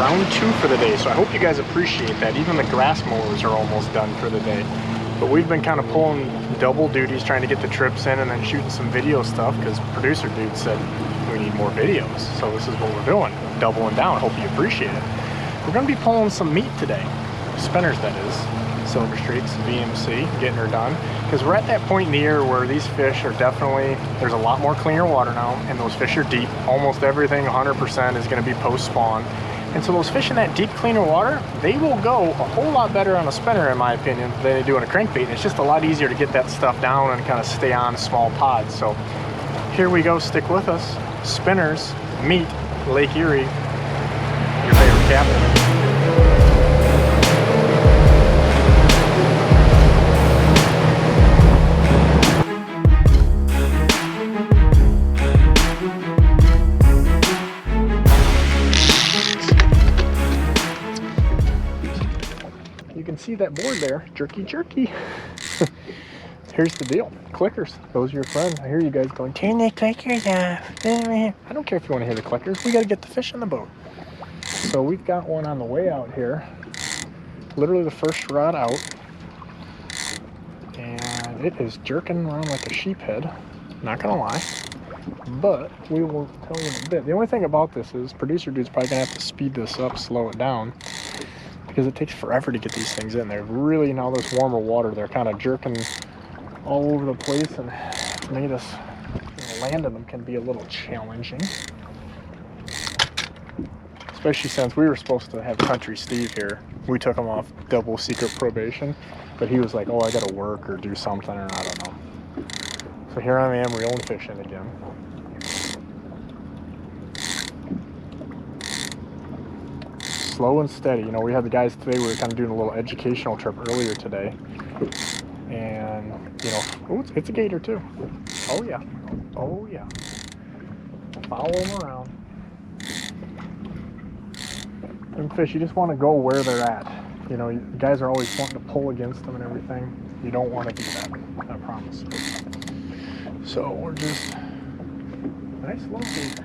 round 2 for the day, so I hope you guys appreciate that. Even the grass mowers are almost done for the day. But we've been kind of pulling double duties, trying to get the trips in and then shooting some video stuff, because producer dude said we need more videos. So this is what we're doing, doubling down. Hope you appreciate it. We're going to be pulling some meat today, spinners that is, silver streaks, VMC, getting her done. Because we're at that point in the year where these fish are definitely, there's a lot more cleaner water now, and those fish are deep. Almost everything, 100%, is going to be post-spawn. And so those fish in that deep, cleaner water, they will go a whole lot better on a spinner, in my opinion, than they do on a crankbait. And it's just a lot easier to get that stuff down and kind of stay on small pods. So here we go, stick with us. Spinners, meat, Lake Erie, your favorite captain. See that board there, jerky. Here's the deal, clickers, those are your friends. I hear you guys going, turn the clickers off. I don't care if you want to hear the clickers, we got to get the fish on the boat. So we've got one on the way out here, literally the first rod out, and it is jerking around like a sheep head, not gonna lie, but we will tell you in a bit. The only thing about this is producer dude's probably gonna have to speed this up, slow it down, because it takes forever to get these things in there. Really, now this warmer water, they're kind of jerking all over the place, and made us, landing them can be a little challenging. Especially since we were supposed to have Country Steve here. We took him off double secret probation, but he was like, oh, I gotta work or do something, or I don't know. So here I am reeling fish in again. Slow and steady. You know, we had the guys today, we were kind of doing a little educational trip earlier today. And, you know, ooh, it's a gator too. Oh yeah. Oh yeah. Follow them around. And fish, you just want to go where they're at. You know, guys are always wanting to pull against them and everything. You don't want to do that, I promise. So we're just, nice little gator.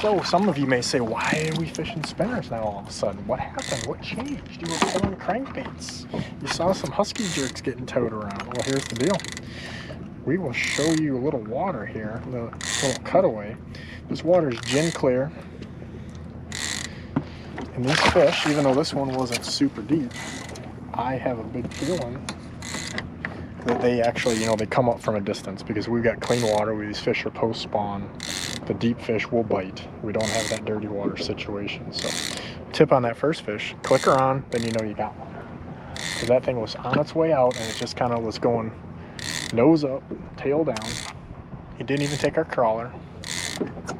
So some of you may say, why are we fishing spinners now all of a sudden? What happened? What changed? You were pulling crankbaits. You saw some husky jerks getting towed around. Well, here's the deal. We will show you a little water here, the little cutaway. This water is gin clear. And these fish, even though this one wasn't super deep, I have a big feeling that they actually, you know, they come up from a distance, because we've got clean water where these fish are post-spawn. The deep fish will bite. We don't have that dirty water situation. So tip on that first fish, click her on, then you know you got one. Because that thing was on its way out, and it just kind of was going nose up, tail down. It didn't even take our crawler.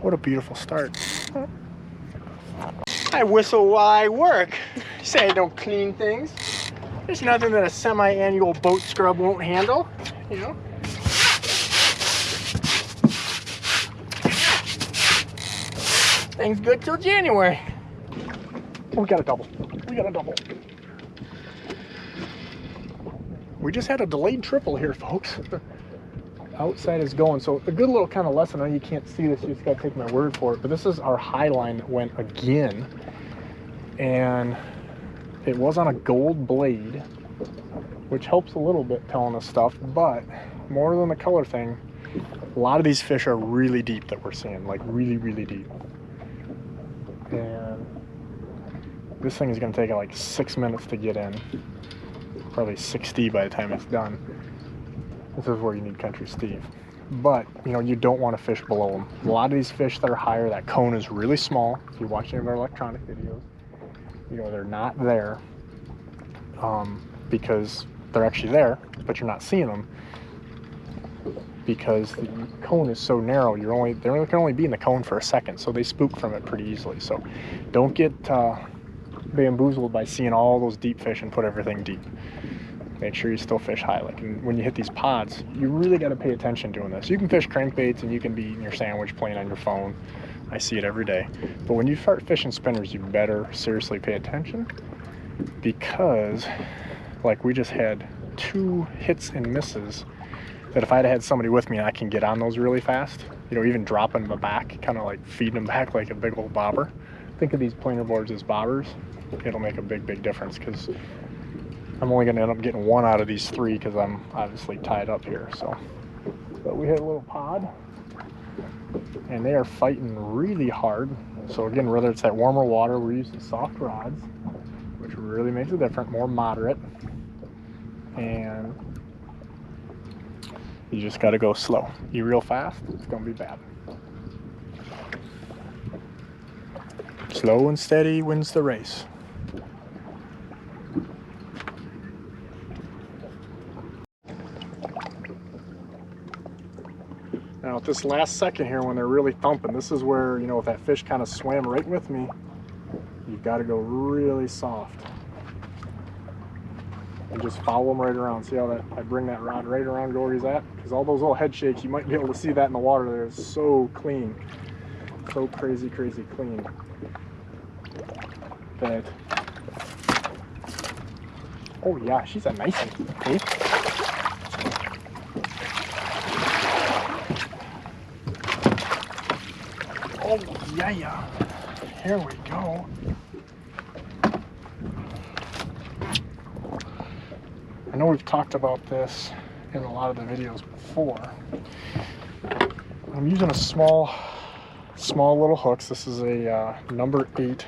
What a beautiful start. I whistle while I work. You say I don't clean things. There's nothing that a semi-annual boat scrub won't handle, you know. Things good till January. Oh, we got a double. We got a double. We just had a delayed triple here, folks. Outside is going. So a good little kind of lesson. I know you can't see this. You just got to take my word for it. But this is our high line that went again. And it was on a gold blade, which helps a little bit telling us stuff. But more than the color thing, a lot of these fish are really deep that we're seeing. Like really, really deep. And this thing is going to take like 6 minutes to get in, probably 60 by the time it's done. This is where you need Country Steve. But, you know, you don't want to fish below them. A lot of these fish that are higher, that cone is really small. If you watch any of our electronic videos, you know, they're not there because they're actually there, but you're not seeing them because the cone is so narrow. They can only be in the cone for a second, so they spook from it pretty easily. So don't get bamboozled by seeing all those deep fish and put everything deep. Make sure you still fish high. Like when you hit these pods, you really got to pay attention doing this. You can fish crankbaits and you can be eating your sandwich, playing on your phone. I see it every day. But when you start fishing spinners, you better seriously pay attention, because like we just had 2 hits and misses that if I'd had somebody with me, I can get on those really fast. You know, even dropping them back, kind of like feeding them back like a big old bobber. Think of these planer boards as bobbers. It'll make a big difference, because I'm only going to end up getting one out of these three because I'm obviously tied up here. So, but we hit a little pod, and they are fighting really hard. So again, whether it's that warmer water, we're using soft rods, which really makes a difference, more moderate, and you just got to go slow. You reel fast, it's going to be bad. Slow and steady wins the race. Now at this last second here, when they're really thumping, this is where, you know, if that fish kind of swam right with me, you've got to go really soft. And just follow them right around. See how that I bring that rod right around to where he's at? Because all those little head shakes, you might be able to see that in the water there. It's so clean. So crazy clean. That, oh yeah, she's a nice one. Okay. Oh yeah. Here we go. I know we've talked about this in a lot of the videos before. I'm using a small little hooks. This is a number 8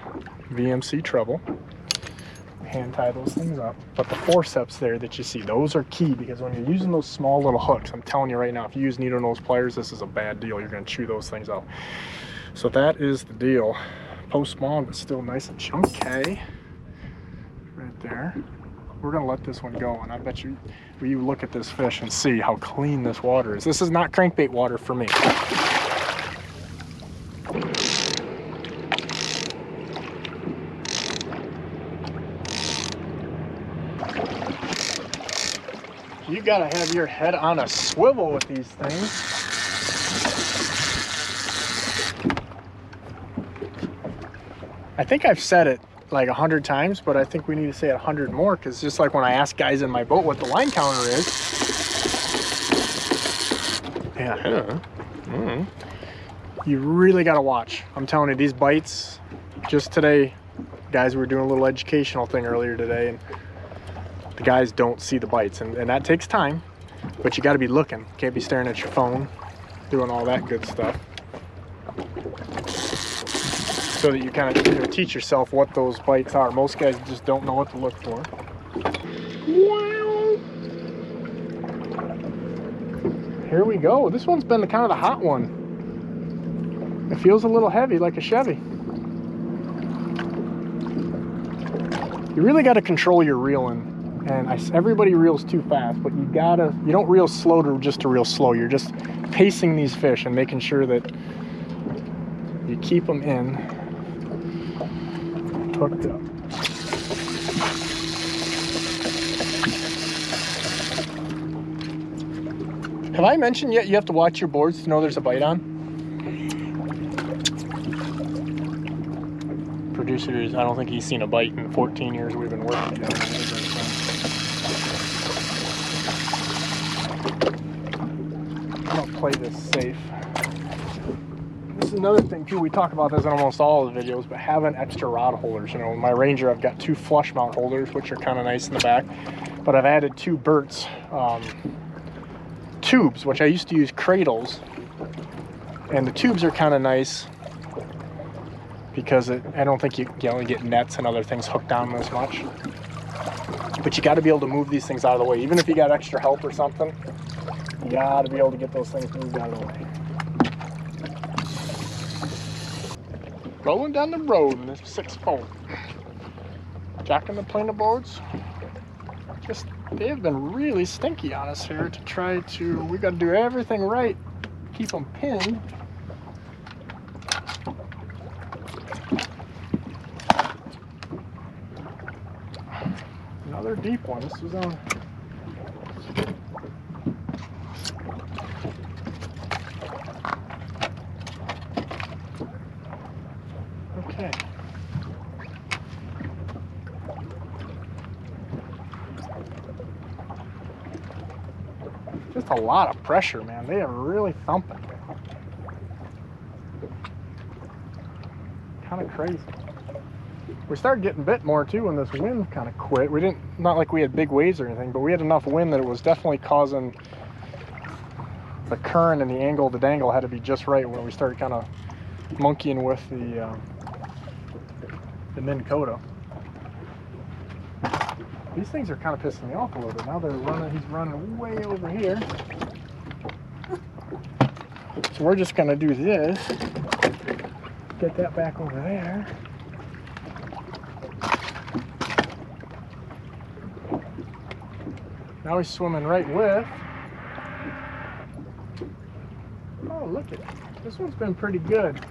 VMC treble. Hand tie those things up. But the forceps there that you see, those are key, because when you're using those small little hooks, I'm telling you right now, if you use needle nose pliers, this is a bad deal. You're going to chew those things out. So that is the deal. Post spawn, but still nice and chunky. Right there. We're going to let this one go, and I bet you look at this fish and see how clean this water is. This is not crankbait water for me. You got to have your head on a swivel with these things. I think I've said it like 100 times, but I think we need to say it 100 more, because just like when I ask guys in my boat what the line counter is, you really got to watch. I'm telling you, these bites, just today, guys, we were doing a little educational thing earlier today, and the guys don't see the bites, and that takes time, but you got to be looking. Can't be staring at your phone, doing all that good stuff. So that you kind of teach yourself what those bites are. Most guys just don't know what to look for. Wow. Here we go. This one's been kind of the hot one. It feels a little heavy, like a Chevy. You really got to control your reeling. And everybody reels too fast, but you don't reel slow just to reel slow. You're just pacing these fish and making sure that you keep them in. Hooked up. Have I mentioned yet you have to watch your boards to know there's a bite on? Producers, I don't think he's seen a bite in 14 years we've been working together. I'm gonna play this safe. This is another thing too, we talk about this in almost all of the videos, but having extra rod holders. You know, in my Ranger, I've got 2 flush mount holders, which are kind of nice in the back, but I've added 2 Burt's tubes, which I used to use cradles, and the tubes are kind of nice because I don't think you only get nets and other things hooked down as much, but you got to be able to move these things out of the way. Even if you got extra help or something, you got to be able to get those things moved out of the way. Rolling down the road in this 6-4. Jacking the planer boards. They have been really stinky on us here to try to, we got to do everything right. Keep them pinned. Another deep one. This was on. Okay. Just a lot of pressure, man. They are really thumping. Kind of crazy. We started getting bit more too when this wind kind of quit. We didn't, not like we had big waves or anything, but we had enough wind that it was definitely causing the current, and the angle of the dangle had to be just right when we started kind of monkeying with the Minn Kota. These things are kind of pissing me off a little bit. Now they're running, he's running way over here. So we're just gonna do this. Get that back over there. Now he's swimming right with. Oh, look at it. This one's been pretty good.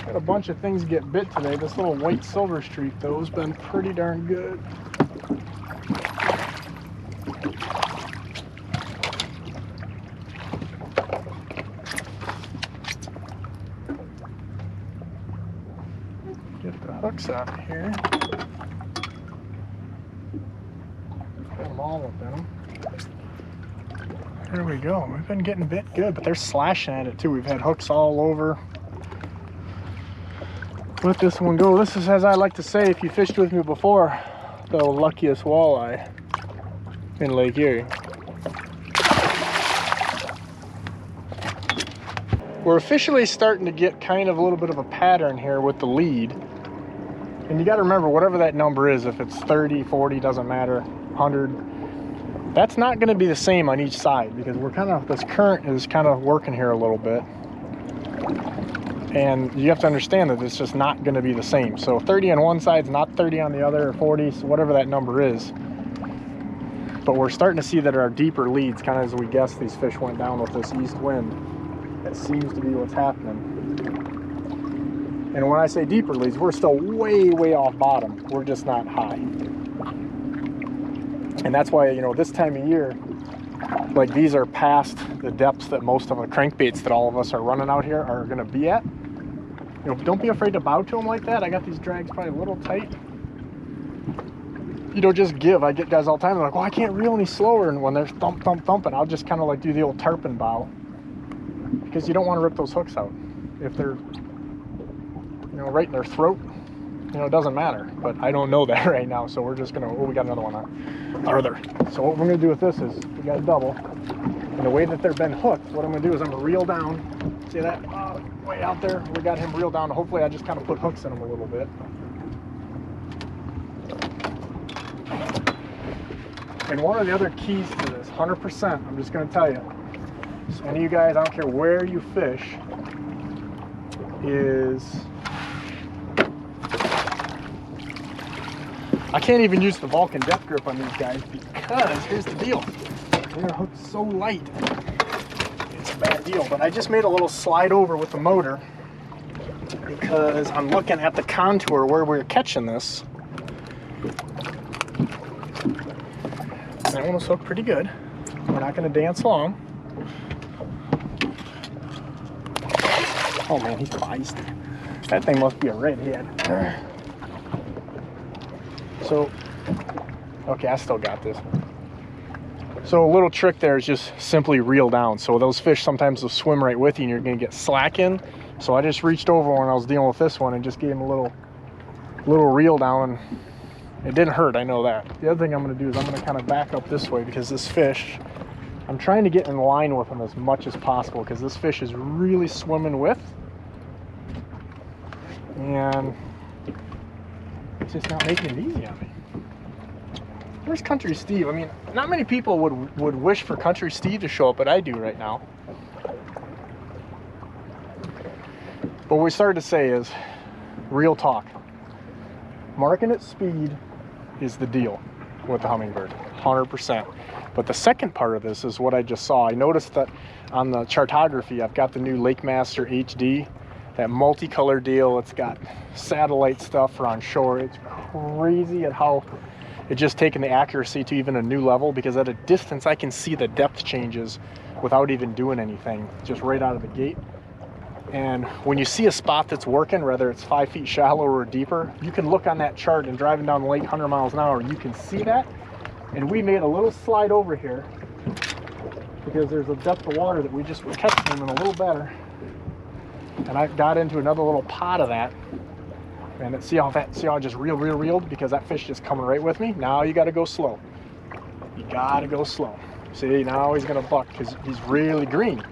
Had a bunch of things get bit today. This little white silver streak, though, has been pretty darn good. Get the hooks out of here. Put them all within them. There we go. We've been getting bit good, but they're slashing at it too. We've had hooks all over. Let this one go. This is, as I like to say, if you fished with me before, the luckiest walleye in Lake Erie. We're officially starting to get kind of a little bit of a pattern here with the lead. And you got to remember, whatever that number is, if it's 30, 40, doesn't matter, 100, that's not going to be the same on each side, because we're kind of, this current is kind of working here a little bit. And you have to understand that it's just not going to be the same. So 30 on one side is not 30 on the other, or 40, so whatever that number is. But we're starting to see that our deeper leads, kind of as we guess these fish went down with this east wind, that seems to be what's happening. And when I say deeper leads, we're still way, way off bottom. We're just not high. And that's why, you know, this time of year, like these are past the depths that most of the crankbaits that all of us are running out here are going to be at. You know, don't be afraid to bow to them like that. I got these drags probably a little tight. You know, just give. I get guys all the time, they're like, well, I can't reel any slower. And when they're thump, thump, thumping, I'll just kind of like do the old tarpon bow. Because you don't want to rip those hooks out. If they're, you know, right in their throat, you know, it doesn't matter. But I don't know that right now, so we're just going to, oh, we got another one on. Other. So what we're going to do with this is, we got a double. And the way that they've been hooked, what I'm going to do is I'm going to reel down. See that? Way out there. We got him reeled down. Hopefully I just kind of put hooks in him a little bit. And one of the other keys to this, 100%, I'm just going to tell you. So any of you guys, I don't care where you fish, is I can't even use the Vulcan depth grip on these guys because here's the deal. They're hooked so light. It's a bad deal. But I just made a little slide over with the motor because I'm looking at the contour where we're catching this. That one was hooked pretty good. We're not going to dance long. Oh man, he's feisty. That thing must be a redhead. So, okay, I still got this. So a little trick there is just simply reel down. So those fish sometimes will swim right with you and you're gonna get slack in. So I just reached over when I was dealing with this one and just gave him a little reel down, and it didn't hurt, I know that. The other thing I'm gonna do is I'm gonna kind of back up this way because this fish, I'm trying to get in line with him as much as possible because this fish is really swimming with. And it's just not making it easy on me. Where's Country Steve? I mean, not many people would wish for Country Steve to show up, but I do right now. But what we started to say is, real talk. Marking at speed is the deal with the Humminbird, 100%. But the second part of this is what I just saw. I noticed that on the chartography, I've got the new Lake Master HD, that multicolor deal. It's got satellite stuff for on shore. It's crazy at how it's just taken the accuracy to even a new level, because at a distance I can see the depth changes without even doing anything, just right out of the gate. And when you see a spot that's working, whether it's 5 feet shallow or deeper, you can look on that chart and driving down the lake 100 miles an hour, you can see that. And we made a little slide over here because there's a depth of water that we just were catching them in a little better. And I got into another little pot of that. And see how I just reeled because that fish just coming right with me. Now you got to go slow. You got to go slow. See, now he's going to buck because he's really green.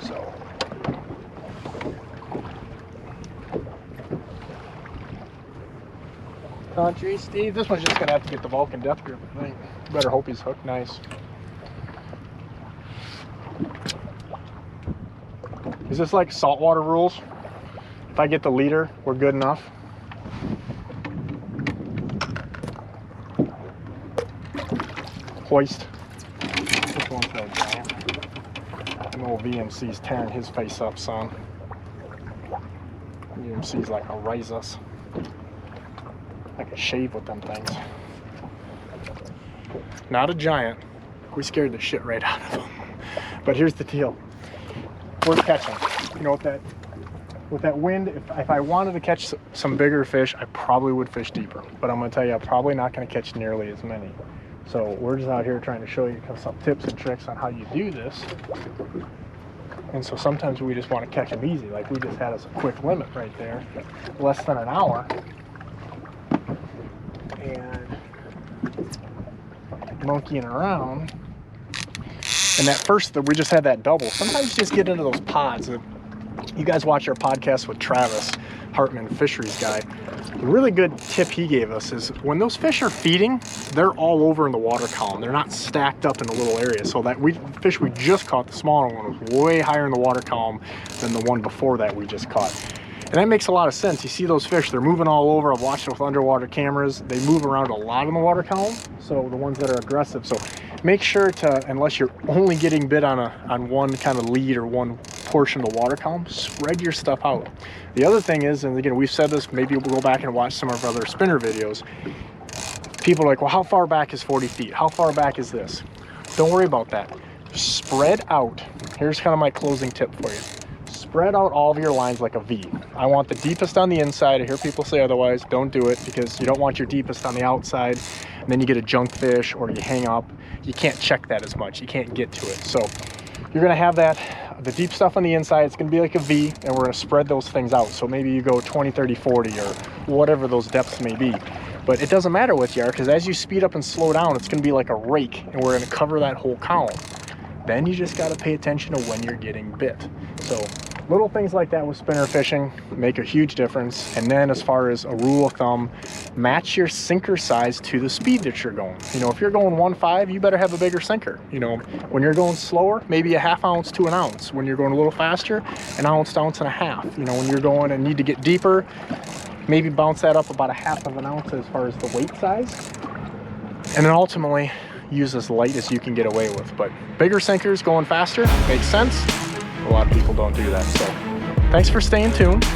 So. Country, Steve. This one's just going to have to get the Vulcan depth grip, I think. Better hope he's hooked nice. Is this like saltwater rules? If I get the leader, we're good enough. Hoist. This one's no giant. An old VMC's tearing his face up, son. VMC's like a raise us. I could shave with them things. Not a giant. We scared the shit right out of them. But here's the deal. We're catching. You know, with that wind, if I wanted to catch some bigger fish, I probably would fish deeper. But I'm going to tell you, I'm probably not going to catch nearly as many. So we're just out here trying to show you some tips and tricks on how you do this. And so sometimes we just want to catch them easy. Like we just had us a quick limit right there. Less than an hour. And monkeying around. And that first, we just had that double. Sometimes you just get into those pods. You guys watch our podcast with Travis Hartman, fisheries guy. A really good tip he gave us is when those fish are feeding, they're all over in the water column. They're not stacked up in a little area. So that fish we just caught, the smaller one, was way higher in the water column than the one before that we just caught. And that makes a lot of sense. You see those fish, they're moving all over. I've watched it with underwater cameras. They move around a lot in the water column. So the ones that are aggressive. So make sure to, unless you're only getting bit on one kind of lead or one portion of the water column, spread your stuff out. The other thing is, and again, we've said this, maybe we'll go back and watch some of our other spinner videos. People are like, well, how far back is 40 feet? How far back is this? Don't worry about that. Spread out. Here's kind of my closing tip for you. Spread out all of your lines like a V. I want the deepest on the inside. I hear people say otherwise. Don't do it because you don't want your deepest on the outside. And then you get a junk fish or you hang up. You can't check that as much. You can't get to it. So you're going to have that, the deep stuff on the inside. It's going to be like a V, and we're going to spread those things out. So maybe you go 20, 30, 40 or whatever those depths may be. But it doesn't matter what you are because as you speed up and slow down, it's going to be like a rake, and we're going to cover that whole column. Then you just got to pay attention to when you're getting bit. So little things like that with spinner fishing make a huge difference. And then as far as a rule of thumb, match your sinker size to the speed that you're going. You know, if you're going 1.5, you better have a bigger sinker. You know, when you're going slower, maybe a 1/2 ounce to an ounce. When you're going a little faster, 1 ounce to 1.5 ounces. You know, when you're going and need to get deeper, maybe bounce that up about 1/2 ounce as far as the weight size. And then ultimately, use as light as you can get away with. But bigger sinkers going faster makes sense. A lot of people don't do that. So thanks for staying tuned.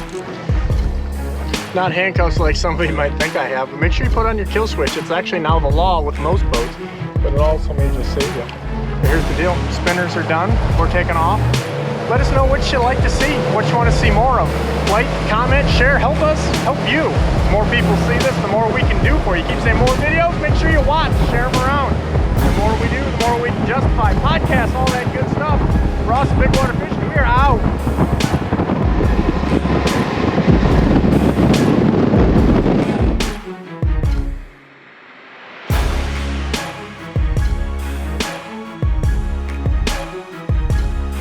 Not handcuffs like somebody might think I have, but make sure you put on your kill switch. It's actually now the law with most boats, but it also may just save you. But here's the deal. Spinners are done. We're taking off. Let us know what you'd like to see, what you want to see more of. Like, comment, share, help us, help you. The more people see this, the more we can do for you. Keep saying more videos, make sure you watch, share them around. The more we do, the more we can justify. Podcasts, all that good stuff. Ross, Bigwater Fishing, we are out.